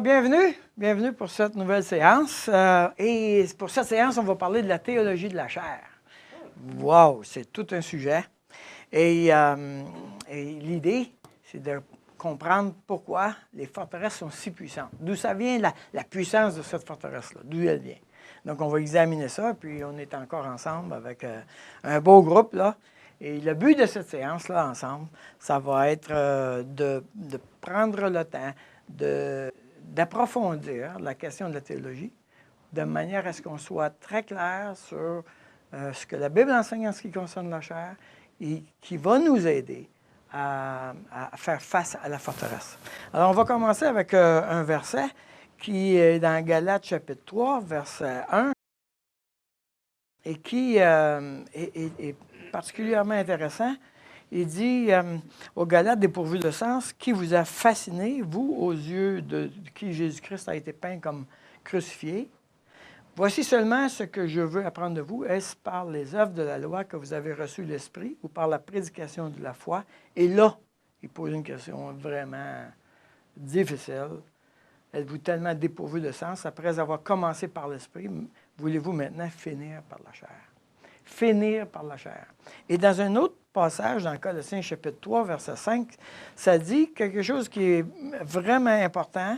Alors, bienvenue pour cette nouvelle séance. Et pour cette séance, on va parler de la théologie de la chair. Wow, c'est tout un sujet. Et l'idée, c'est de comprendre pourquoi les forteresses sont si puissantes. D'où ça vient la puissance de cette forteresse-là, d'où elle vient. Donc, on va examiner ça, puis on est encore ensemble avec un beau groupe, là. Et le but de cette séance-là, ensemble, ça va être de prendre le temps d'approfondir la question de la théologie, de manière à ce qu'on soit très clair sur ce que la Bible enseigne en ce qui concerne la chair et qui va nous aider à faire face à la forteresse. Alors, on va commencer avec un verset qui est dans Galates chapitre 3, verset 1, et qui est particulièrement intéressant. Il dit aux Galates dépourvus de sens, qui vous a fasciné, vous, aux yeux de qui Jésus-Christ a été peint comme crucifié. Voici seulement ce que je veux apprendre de vous. Est-ce par les œuvres de la loi que vous avez reçu l'Esprit ou par la prédication de la foi? Et là, il pose une question vraiment difficile. Êtes-vous tellement dépourvu de sens, après avoir commencé par l'Esprit, voulez-vous maintenant finir par la chair? Finir par la chair. Et dans un autre passage, dans Colossiens chapitre 3, verset 5, ça dit quelque chose qui est vraiment important.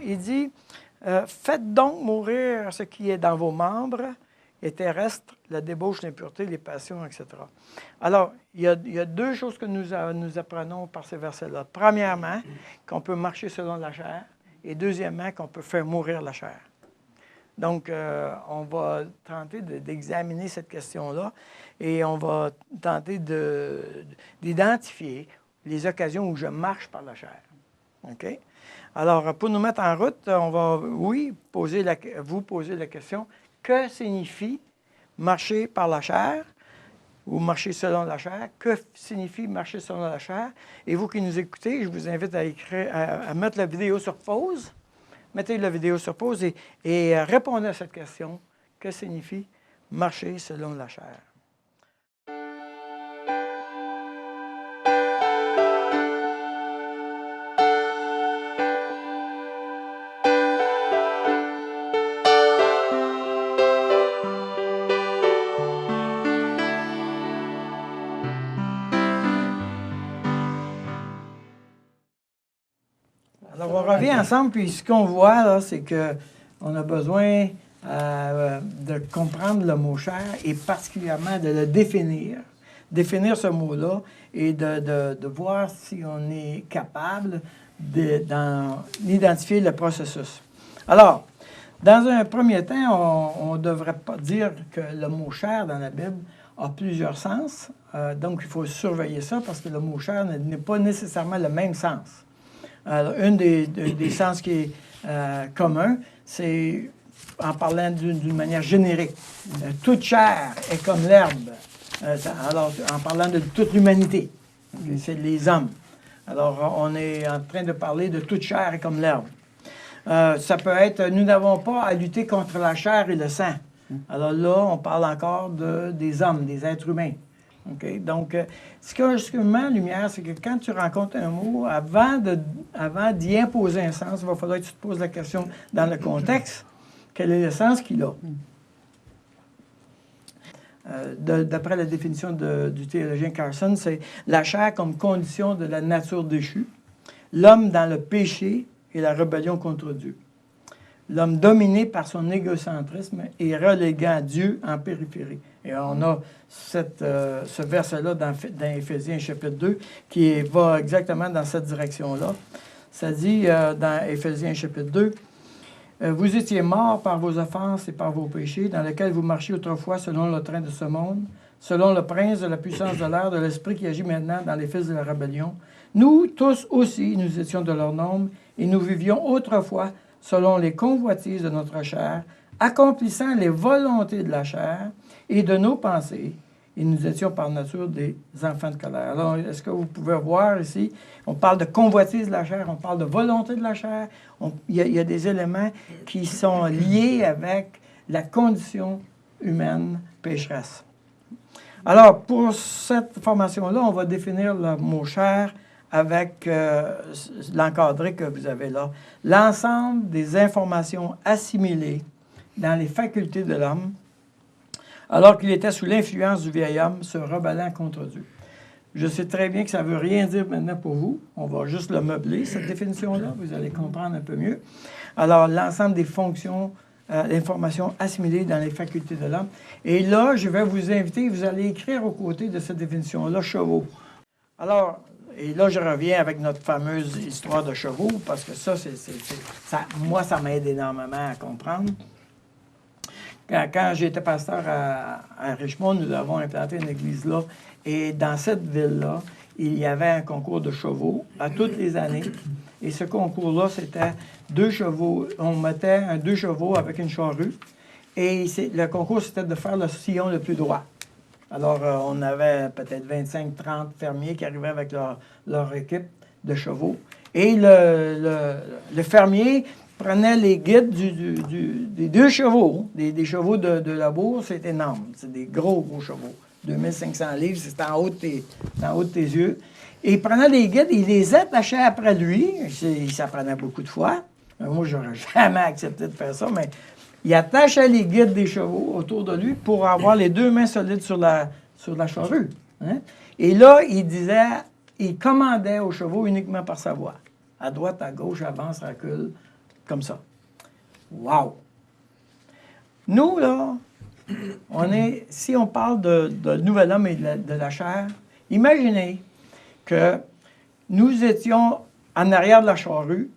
Il dit, faites donc mourir ce qui est dans vos membres, et terrestres, la débauche, l'impureté, les passions, etc. Alors, il y a deux choses que nous apprenons par ces versets-là. Premièrement, qu'on peut marcher selon la chair, et deuxièmement, qu'on peut faire mourir la chair. Donc, on va tenter d'examiner cette question-là et on va tenter d'identifier les occasions où je marche par la chair. OK? Alors, pour nous mettre en route, on va, vous poser la question, que signifie marcher par la chair ou marcher selon la chair? Que signifie marcher selon la chair? Et vous qui nous écoutez, je vous invite à mettre la vidéo sur pause. Mettez la vidéo sur pause et répondez à cette question. Que signifie marcher selon la chair? Alors, on revient ensemble, puis ce qu'on voit, là, c'est qu'on a besoin de comprendre le mot chair et particulièrement de le définir ce mot-là et de voir si on est capable d'identifier le processus. Alors, dans un premier temps, on ne devrait pas dire que le mot chair dans la Bible a plusieurs sens. Donc, il faut surveiller ça parce que le mot chair n'est pas nécessairement le même sens. Alors, un des sens qui est commun, c'est en parlant d'une manière générique. Toute chair est comme l'herbe. Alors, en parlant de toute l'humanité, c'est les hommes. Alors, on est en train de parler de toute chair est comme l'herbe. Ça peut être, nous n'avons pas à lutter contre la chair et le sang. Alors là, on parle encore des hommes, des êtres humains. Okay? Donc, ce que met en lumière, c'est que quand tu rencontres un mot, avant d'y imposer un sens, il va falloir que tu te poses la question dans le contexte, quel est le sens qu'il a? D'après la définition du théologien Carson, c'est la chair comme condition de la nature déchue, l'homme dans le péché et la rébellion contre Dieu, l'homme dominé par son égocentrisme et reléguant Dieu en périphérie. Et on a ce verset-là dans Éphésiens chapitre 2 qui va exactement dans cette direction-là. Ça dit dans Éphésiens chapitre 2, « Vous étiez morts par vos offenses et par vos péchés, dans lesquels vous marchiez autrefois selon le train de ce monde, selon le prince de la puissance de l'air, de l'esprit qui agit maintenant dans les fils de la rébellion. Nous tous aussi, nous étions de leur nombre, et nous vivions autrefois selon les convoitises de notre chair, accomplissant les volontés de la chair et de nos pensées, et nous étions par nature des enfants de colère. » Alors, est-ce que vous pouvez voir ici, on parle de convoitise de la chair, on parle de volonté de la chair, il y a des éléments qui sont liés avec la condition humaine pécheresse. Alors, pour cette formation-là, on va définir le mot chair avec l'encadré que vous avez là. L'ensemble des informations assimilées dans les facultés de l'homme, alors qu'il était sous l'influence du vieil homme, se rebellant contre Dieu. Je sais très bien que ça ne veut rien dire maintenant pour vous. On va juste le meubler, cette définition-là. Vous allez comprendre un peu mieux. Alors, l'ensemble des fonctions, l'information assimilée dans les facultés de l'homme. Et là, je vais vous inviter, vous allez écrire aux côtés de cette définition-là, chevaux. Alors, et là, je reviens avec notre fameuse histoire de chevaux, parce que ça, moi, ça m'aide énormément à comprendre. Quand j'étais pasteur à Richmond, nous avons implanté une église là. Et dans cette ville-là, il y avait un concours de chevaux à toutes les années. Et ce concours-là, c'était 2 chevaux. On mettait 2 chevaux avec une charrue. Et le concours, c'était de faire le sillon le plus droit. Alors, on avait peut-être 25-30 fermiers qui arrivaient avec leur équipe de chevaux. Et le fermier prenait les guides des 2 chevaux. Des chevaux de labour, c'est énorme. C'est des gros chevaux. 2500 livres, c'est en haut de tes yeux. Et il prenait les guides, il les attachait après lui. Ça prenait beaucoup de fois. Moi, je n'aurais jamais accepté de faire ça, mais il attachait les guides des chevaux autour de lui pour avoir les 2 mains solides sur la charrue. Hein? Et là, il commandait aux chevaux uniquement par sa voix. À droite, à gauche, avance, recule, comme ça. Wow! Nous, là, si on parle de nouvel homme et de la chair, imaginez que nous étions en arrière de la charrue,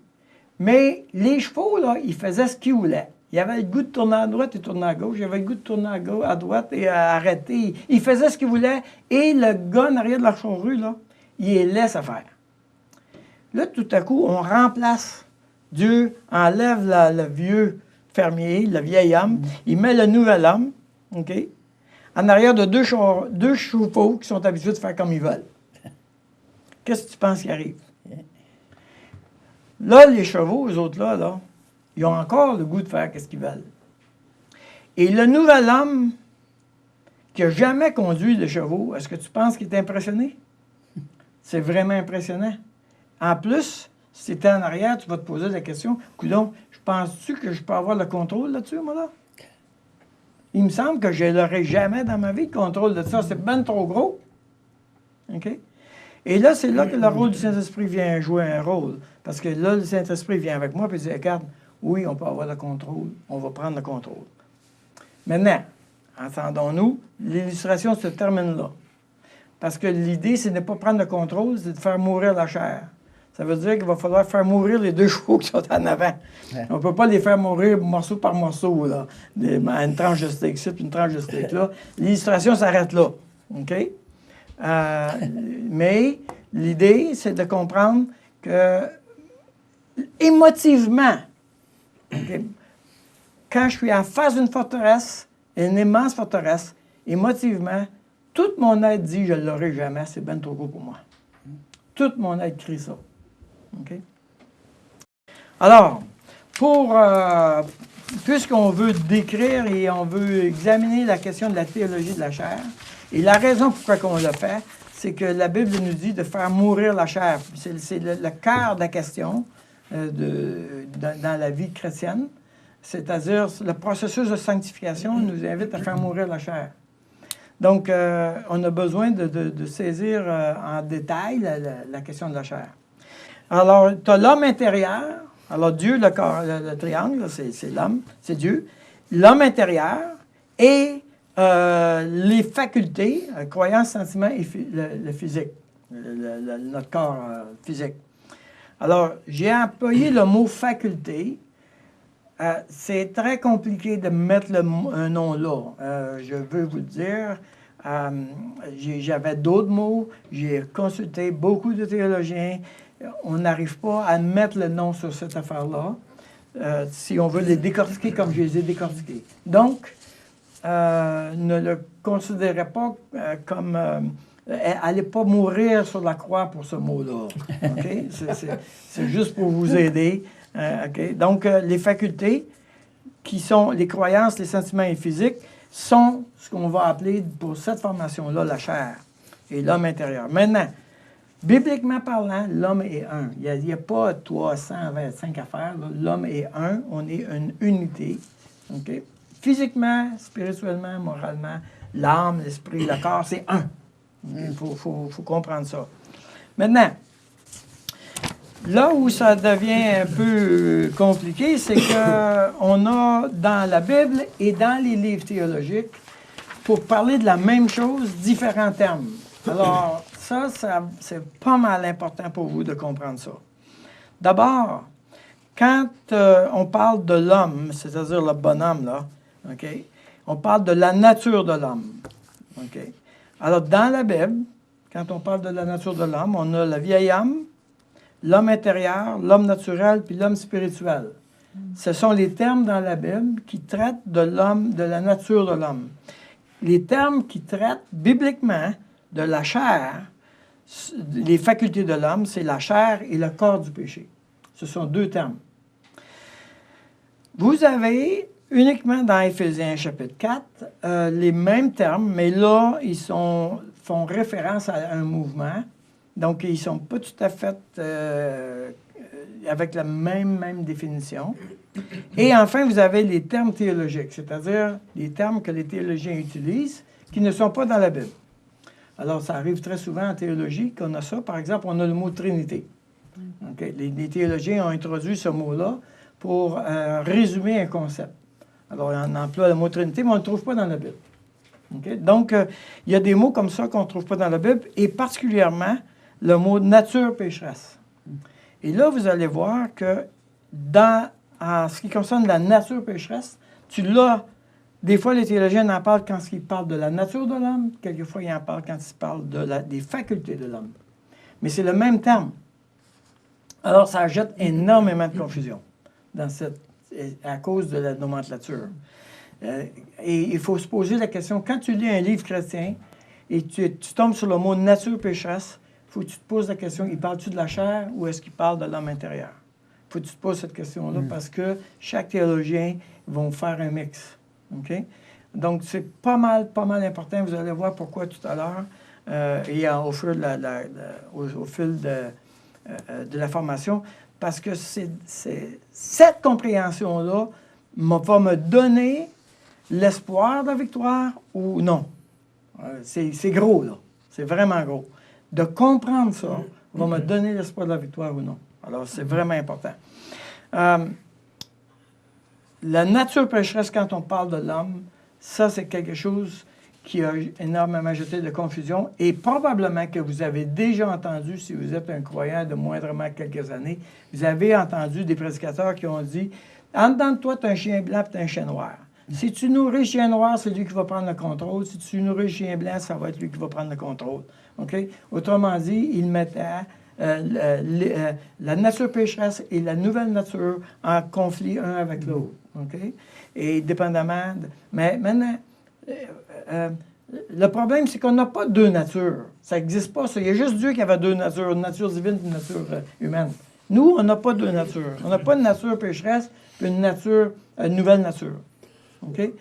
mais les chevaux, là, ils faisaient ce qu'ils voulaient. Ils avaient le goût de tourner à droite et tourner à gauche. Ils avaient le goût de tourner à droite et à arrêter. Ils faisaient ce qu'ils voulaient. Et le gars en arrière de la charrue, là, il les laisse faire. Là, tout à coup, on remplace. Dieu enlève le vieux fermier, le vieil homme. Il met le nouvel homme, OK, en arrière de 2 chevaux qui sont habitués de faire comme ils veulent. Qu'est-ce que tu penses qui arrive? Là, les chevaux, eux autres là, ils ont encore le goût de faire ce qu'ils veulent. Et le nouvel homme qui n'a jamais conduit de chevaux, est-ce que tu penses qu'il est impressionné? C'est vraiment impressionnant. En plus, si tu es en arrière, tu vas te poser la question, coudonc, penses-tu que je peux avoir le contrôle là-dessus, moi, là? Il me semble que je ne l'aurai jamais dans ma vie, le contrôle de ça. C'est bien trop gros. OK? Et là, c'est là que le rôle du Saint-Esprit vient jouer un rôle. Parce que là, le Saint-Esprit vient avec moi et dit, regarde, oui, on peut avoir le contrôle. On va prendre le contrôle. Maintenant, entendons-nous, l'illustration se termine là. Parce que l'idée, c'est de ne pas prendre le contrôle, c'est de faire mourir la chair. Ça veut dire qu'il va falloir faire mourir les 2 chevaux qui sont en avant. Ouais. On ne peut pas les faire mourir morceau par morceau, là. Une tranche de steak ici, une tranche de steak là. L'illustration s'arrête là. OK? Mais l'idée, c'est de comprendre que émotivement, okay, quand je suis en face d'une forteresse, une immense forteresse, émotivement, toute mon aide dit « je ne l'aurai jamais, c'est bien trop gros pour moi ». Toute mon aide crie ça. Okay? Alors, puisqu'on veut décrire et on veut examiner la question de la théologie de la chair, et la raison pourquoi on le fait, c'est que la Bible nous dit de faire mourir la chair. C'est le cœur de la question dans la vie chrétienne, c'est-à-dire le processus de sanctification nous invite à faire mourir la chair. Donc, on a besoin de saisir en détail la question de la chair. Alors, tu as l'homme intérieur. Alors, Dieu, le triangle, c'est l'homme, c'est Dieu. L'homme intérieur et les facultés, croyances, sentiments et le physique, notre corps physique. Alors, j'ai employé le mot faculté. C'est très compliqué de mettre un nom là. Je veux vous dire, j'avais d'autres mots, j'ai consulté beaucoup de théologiens. On n'arrive pas à mettre le nom sur cette affaire-là si on veut les décortiquer comme je les ai décortiqués. Donc, ne le considérez pas comme... allez pas mourir sur la croix pour ce mot-là. Okay? C'est juste pour vous aider. Okay? Donc, les facultés, qui sont les croyances, les sentiments et physiques, sont ce qu'on va appeler pour cette formation-là la chair et l'homme intérieur. Maintenant, Bibliquement parlant, l'homme est un. Il n'y a pas 325 affaires. L'homme est un. On est une unité. Okay? Physiquement, spirituellement, moralement, l'âme, l'esprit, le corps, c'est un. Il faut comprendre ça. Maintenant, là où ça devient un peu compliqué, c'est qu'on a dans la Bible et dans les livres théologiques, pour parler de la même chose, différents termes. Alors, ça c'est pas mal important pour vous de comprendre ça. D'abord, quand on parle de l'homme, c'est-à-dire le bonhomme, là, okay, on parle de la nature de l'homme. Okay? Alors, dans la Bible, quand on parle de la nature de l'homme, on a le vieil homme, l'homme intérieur, l'homme naturel, puis l'homme spirituel. Ce sont les termes dans la Bible qui traitent de l'homme, de la nature de l'homme. Les termes qui traitent bibliquement de la chair, les facultés de l'homme, c'est la chair et le corps du péché. Ce sont deux termes. Vous avez uniquement dans Éphésiens chapitre 4 les mêmes termes, mais là, ils font référence à un mouvement. Donc, ils ne sont pas tout à fait avec la même définition. Et enfin, vous avez les termes théologiques, c'est-à-dire les termes que les théologiens utilisent qui ne sont pas dans la Bible. Alors, ça arrive très souvent en théologie qu'on a ça. Par exemple, on a le mot Trinité. Okay? Les théologiens ont introduit ce mot-là pour résumer un concept. Alors, on emploie le mot Trinité, mais on ne le trouve pas dans la Bible. Okay? Donc, il y a des mots comme ça qu'on ne trouve pas dans la Bible, et particulièrement le mot nature pécheresse. Et là, vous allez voir que en ce qui concerne la nature pécheresse, tu l'as. Des fois, les théologiens en parlent quand ils parlent de la nature de l'homme, quelquefois ils en parlent quand ils parlent des facultés de l'homme. Mais c'est le même terme. Alors, ça ajoute énormément de confusion à cause de la nomenclature. Et il faut se poser la question, quand tu lis un livre chrétien et tu tombes sur le mot nature pécheresse, il faut que tu te poses la question, il parle-tu de la chair ou est-ce qu'il parle de l'homme intérieur? Il faut que tu te poses cette question-là parce que chaque théologien va faire un mix. Okay? Donc, c'est pas mal important. Vous allez voir pourquoi tout à l'heure et au fil de la formation, parce que cette compréhension-là va me donner l'espoir de la victoire ou non. C'est gros, là. C'est vraiment gros. De comprendre ça va me donner l'espoir de la victoire ou non. Alors, c'est vraiment important. La nature pécheresse, quand on parle de l'homme, ça, c'est quelque chose qui a énormément jeté de confusion et probablement que vous avez déjà entendu, si vous êtes un croyant de moindrement quelques années, vous avez entendu des prédicateurs qui ont dit « En dedans de toi, tu as un chien blanc et tu as un chien noir. Si tu nourris le chien noir, c'est lui qui va prendre le contrôle. Si tu nourris le chien blanc, ça va être lui qui va prendre le contrôle. Okay? » Autrement dit, il mettait la nature pécheresse et la nouvelle nature en conflit un avec l'autre. Okay? Et dépendamment... Mais maintenant, le problème, c'est qu'on n'a pas deux natures. Ça n'existe pas, ça. Il y a juste Dieu qui avait deux natures, une nature divine et une nature humaine. Nous, on n'a pas deux natures. On n'a pas une nature pécheresse et une nouvelle nature. Okay?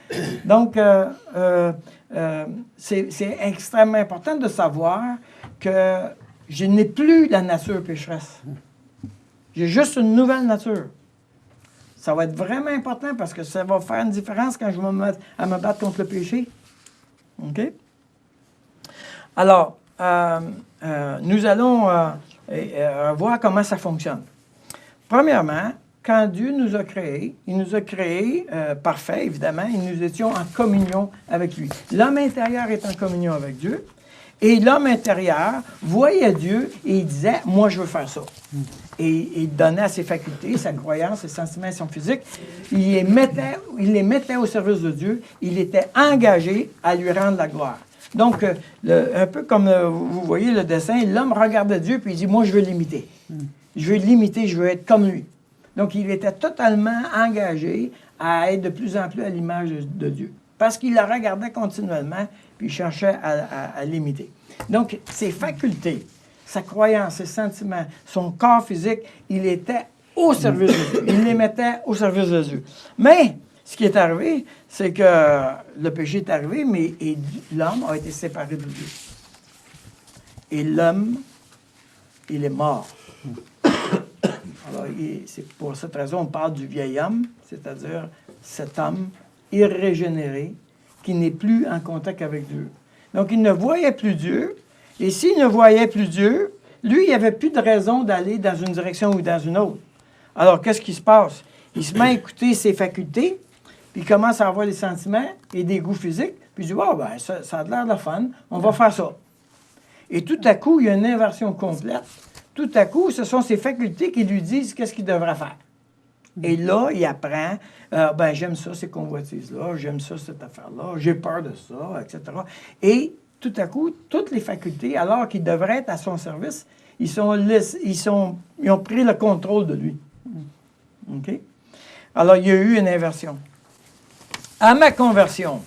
Donc, c'est extrêmement important de savoir que je n'ai plus la nature pécheresse. J'ai juste une nouvelle nature. Ça va être vraiment important parce que ça va faire une différence quand je vais me mettre à me battre contre le péché. OK? Alors, nous allons voir comment ça fonctionne. Premièrement, quand Dieu nous a créés, il nous a créés parfaits, évidemment, et nous étions en communion avec lui. L'homme intérieur est en communion avec Dieu. Et l'homme intérieur voyait Dieu et il disait, moi, je veux faire ça. Et il donnait ses facultés, sa croyance, ses sentiments, son physique. Il les mettait au service de Dieu. Il était engagé à lui rendre la gloire. Donc, un peu comme vous voyez le dessin, l'homme regardait Dieu puis il dit, moi, je veux l'imiter. Je veux l'imiter, je veux être comme lui. Donc, il était totalement engagé à être de plus en plus à l'image de Dieu. Parce qu'il la regardait continuellement, puis il cherchait à l'imiter. Donc, ses facultés, sa croyance, ses sentiments, son corps physique, il était au service de Dieu. Il les mettait au service de Dieu. Mais, ce qui est arrivé, c'est que le péché est arrivé, mais l'homme a été séparé de Dieu. Et l'homme il est mort. Alors, c'est pour cette raison on parle du vieil homme, c'est-à-dire cet homme irrégénéré qui n'est plus en contact avec Dieu. Donc, il ne voyait plus Dieu, et s'il ne voyait plus Dieu, lui, il n'y avait plus de raison d'aller dans une direction ou dans une autre. Alors, qu'est-ce qui se passe? Il se met à écouter ses facultés, puis il commence à avoir des sentiments et des goûts physiques, puis il dit, oh, ben, ça a l'air de la fun, on va faire ça. Et tout à coup, il y a une inversion complète. Tout à coup, ce sont ses facultés qui lui disent qu'est-ce qu'il devrait faire. Et là, il apprend, ben, j'aime ça, ces convoitises-là, j'aime ça, cette affaire-là, j'ai peur de ça, etc. Et tout à coup, toutes les facultés, alors qu'ils devraient être à son service, ils ont pris le contrôle de lui. OK? Alors, il y a eu une inversion. À ma conversion,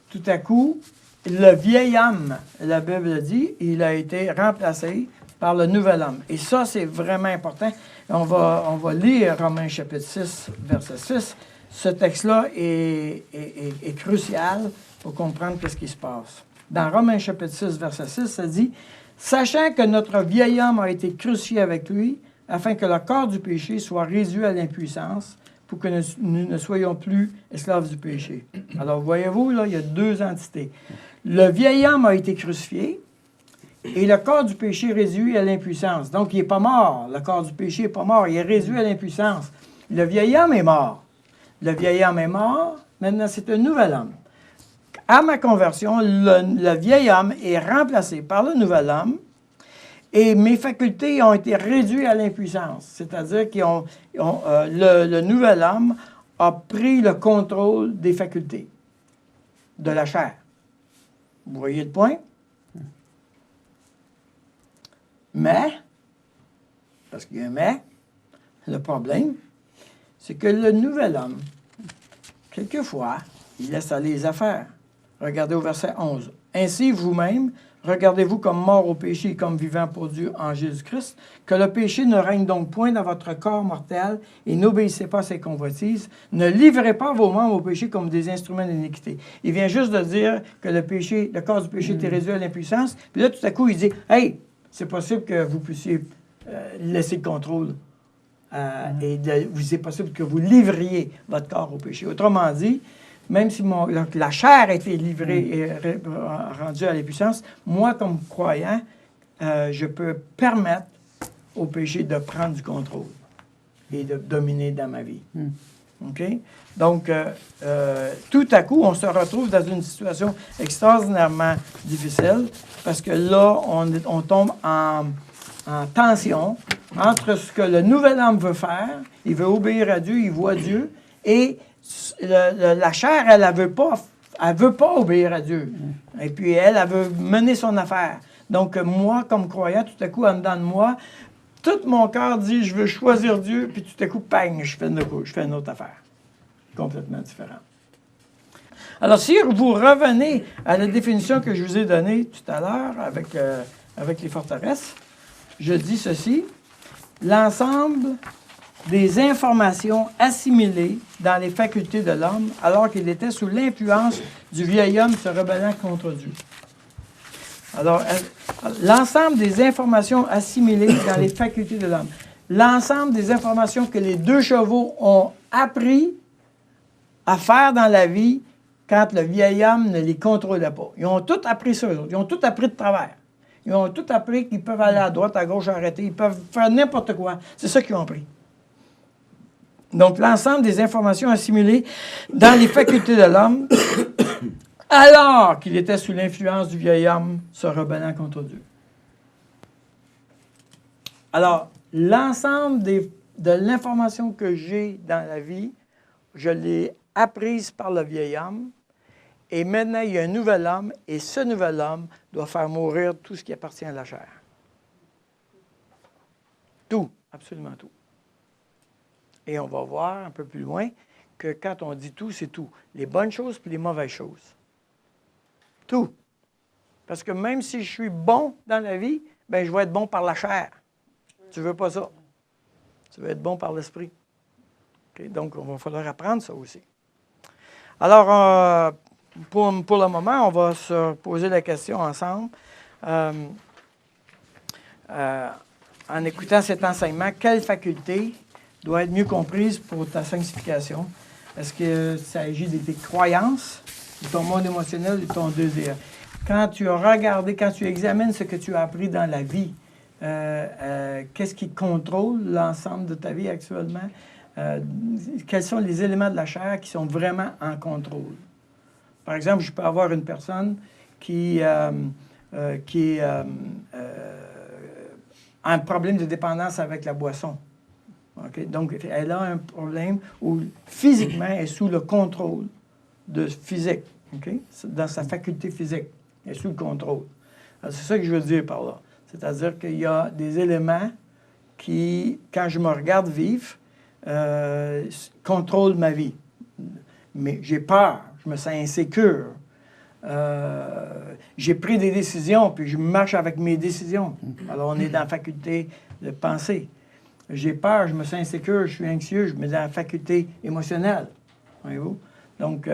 tout à coup, le vieil homme, la Bible dit, il a été remplacé par le nouvel homme. Et ça, c'est vraiment important. On va lire Romains chapitre 6, verset 6. Ce texte-là est crucial pour comprendre ce qui se passe. Dans Romains chapitre 6, verset 6, ça dit « Sachant que notre vieil homme a été crucifié avec lui, afin que le corps du péché soit réduit à l'impuissance, pour que nous ne soyons plus esclaves du péché. » Alors, voyez-vous, là, il y a deux entités. Le vieil homme a été crucifié et le corps du péché est réduit à l'impuissance. Donc, il n'est pas mort. Le corps du péché n'est pas mort. Il est réduit à l'impuissance. Le vieil homme est mort. Le vieil homme est mort. Maintenant, c'est un nouvel homme. À ma conversion, le vieil homme est remplacé par le nouvel homme et mes facultés ont été réduites à l'impuissance. C'est-à-dire que le nouvel homme a pris le contrôle des facultés de la chair. Vous voyez le point? Mais, parce qu'il y a un mais, le problème, c'est que le nouvel homme, quelquefois, il laisse aller les affaires. Regardez au verset 11. « Ainsi, vous-même, regardez-vous comme mort au péché et comme vivant pour Dieu en Jésus-Christ, que le péché ne règne donc point dans votre corps mortel et n'obéissez pas à ses convoitises. Ne livrez pas vos membres au péché comme des instruments d'iniquité. » Il vient juste de dire que le corps du péché était réduit à l'impuissance. Puis là, tout à coup, il dit « Hey, c'est possible que vous puissiez laisser le contrôle et c'est possible que vous livriez votre corps au péché. » Autrement dit, même si la chair a été livrée et rendue à l'impuissance, moi, comme croyant, je peux permettre au péché de prendre du contrôle et de dominer dans ma vie. OK? Donc, tout à coup, on se retrouve dans une situation extraordinairement difficile parce que là, on tombe en tension entre ce que le nouvel homme veut faire, il veut obéir à Dieu, il voit Dieu, et la chair, elle ne veut pas obéir à Dieu. Et puis, elle veut mener son affaire. Donc, moi, comme croyant, tout à coup, en dedans de moi, tout mon cœur dit, je veux choisir Dieu, puis tout à coup, bang, je fais une autre affaire. Complètement différente. Alors, si vous revenez à la définition que je vous ai donnée tout à l'heure avec les forteresses, je dis ceci, l'ensemble des informations assimilées dans les facultés de l'homme alors qu'il était sous l'influence du vieil homme se rebellant contre Dieu. Alors, l'ensemble des informations assimilées dans les facultés de l'homme, l'ensemble des informations que les deux chevaux ont appris à faire dans la vie quand le vieil homme ne les contrôlait pas. Ils ont tout appris ça, eux autres. Ils ont tout appris de travers. Ils ont tout appris qu'ils peuvent aller à droite, à gauche, arrêter. Ils peuvent faire n'importe quoi. C'est ça qu'ils ont appris. Donc, l'ensemble des informations assimilées dans les facultés de l'homme, alors qu'il était sous l'influence du vieil homme se rebellant contre Dieu. Alors, l'ensemble de l'information que j'ai dans la vie, je l'ai apprise par le vieil homme, et maintenant, il y a un nouvel homme, et ce nouvel homme doit faire mourir tout ce qui appartient à la chair. Tout, absolument tout. Et on va voir un peu plus loin que quand on dit tout, c'est tout. Les bonnes choses puis les mauvaises choses. Tout. Parce que même si je suis bon dans la vie, bien, je vais être bon par la chair. Tu ne veux pas ça. Tu veux être bon par l'esprit. Okay? Donc, il va falloir apprendre ça aussi. Alors, pour le moment, on va se poser la question ensemble. en écoutant cet enseignement, quelle faculté doit être mieux comprise pour ta sanctification? Est-ce que ça s'agit de tes croyances, de ton monde émotionnel, de ton désir? Quand tu as regardé, quand tu examines ce que tu as appris dans la vie, qu'est-ce qui contrôle l'ensemble de ta vie actuellement? Quels sont les éléments de la chair qui sont vraiment en contrôle? Par exemple, je peux avoir une personne qui a un problème de dépendance avec la boisson. Okay? Donc, elle a un problème où physiquement, elle est sous le contrôle de physique, okay? Dans sa faculté physique. Elle est sous le contrôle. C'est ça que je veux dire par là. C'est-à-dire qu'il y a des éléments qui, quand je me regarde vivre, contrôlent ma vie. Mais j'ai peur, je me sens insécure. J'ai pris des décisions, puis je marche avec mes décisions. Alors, on est dans la faculté de penser. J'ai peur, je me sens insécure, je suis anxieux, je me mets dans la faculté émotionnelle. Voyez-vous? Donc,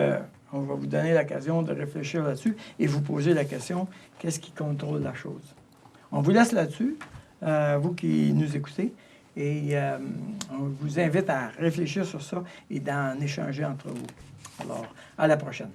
on va vous donner l'occasion de réfléchir là-dessus et vous poser la question, qu'est-ce qui contrôle la chose? On vous laisse là-dessus, vous qui nous écoutez, et on vous invite à réfléchir sur ça et d'en échanger entre vous. Alors, à la prochaine.